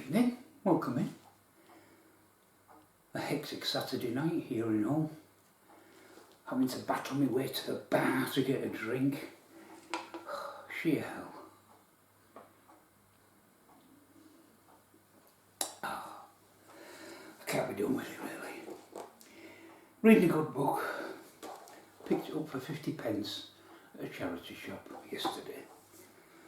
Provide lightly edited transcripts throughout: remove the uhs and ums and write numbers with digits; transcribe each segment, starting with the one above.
evening, welcome in. A hectic Saturday night here in home. Having to battle my way to the bar to get a drink. Sheer hell. I can't be done with it really. Reading a good book. Picked it up for 50p at a charity shop yesterday.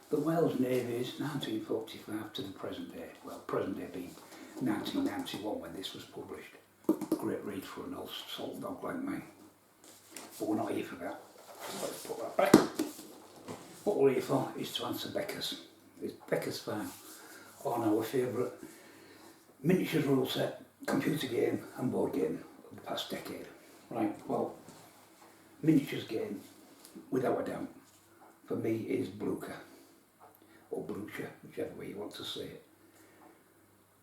The Welsh Navy's 1945 to the present day. Well, present day being 1991 when this was published. Great read for an old salt dog like me. But we're not here for that. Let's put that back. What we're here for is to answer Beccas. It's Pbeccas File on our favourite miniatures rule set, computer game and board game of the past decade. Right, well, miniatures game, without a doubt, for me is Blucher. Or Blucher, whichever way you want to say it.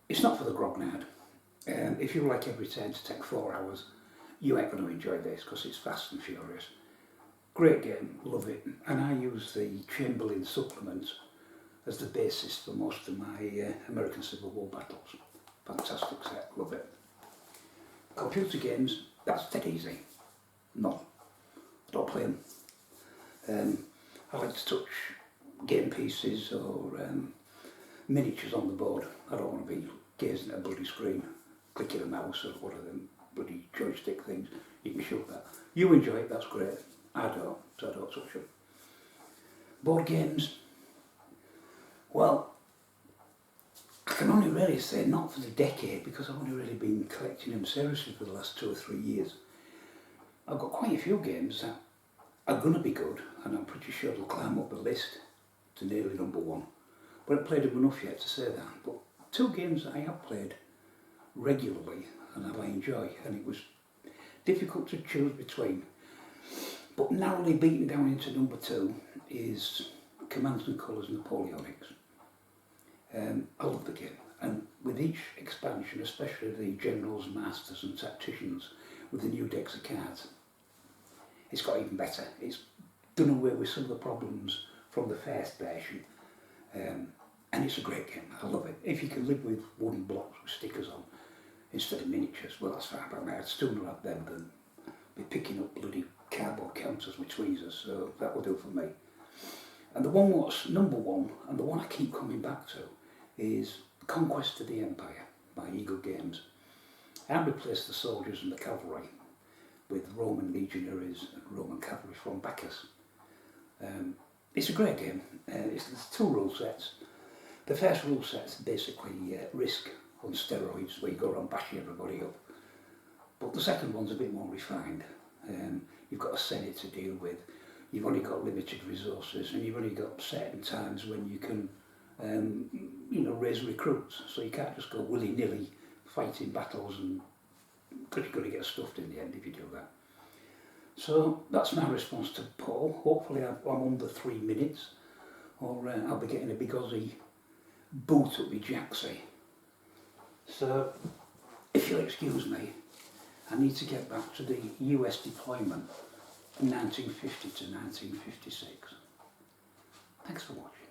It's not for the grognard. If you like every turn to take 4 hours, you ain't going to enjoy this because it's fast and furious. Great game, love it, and I use the Chamberlain supplement as the basis for most of my American Civil War battles. Fantastic set, love it. Computer games, that's dead easy. No, I don't play them. I like to touch game pieces or miniatures on the board. I don't want to be gazing at a bloody screen, clicking a mouse or one of them bloody joystick things. You can shoot that. You enjoy it, that's great. I don't, so I don't touch them. Board games, well, I can only really say not for the decade because I've only really been collecting them seriously for the last 2 or 3 years. I've got quite a few games that are going to be good and I'm pretty sure they'll climb up the list to nearly #1. But I haven't played them enough yet to say that. But 2 games that I have played regularly and that I enjoy, and it was difficult to choose between. But narrowly beaten down into #2 is Commands and Colours Napoleonics. I love the game, and with each expansion, especially the Generals, Masters and Tacticians with the new decks of cards, it's got even better. It's done away with some of the problems from the first version, and it's a great game. I love it. If you can live with wooden blocks with stickers on instead of miniatures, well, that's fine by me. I'd still not have them than be picking up bloody cardboard counters with tweezers, so that will do for me. And the one what's #1, and the one I keep coming back to, is Conquest of the Empire by Eagle Games. I replaced the soldiers and the cavalry with Roman legionaries and Roman cavalry from Beccas. It's a great game. There's 2 rule sets. The first rule set's basically Risk on steroids, where you go around bashing everybody up. But the second one's a bit more refined. You've got a Senate to deal with, you've only got limited resources, and you've only got certain times when you can raise recruits. So you can't just go willy-nilly fighting battles, and because you're going to get stuffed in the end if you do that. So that's my response to Paul. Hopefully I'm under 3 minutes, or I'll be getting a big Aussie boot up my jacksy. So if you'll excuse me, I need to get back to the US deployment from 1950 to 1956. Thanks for watching.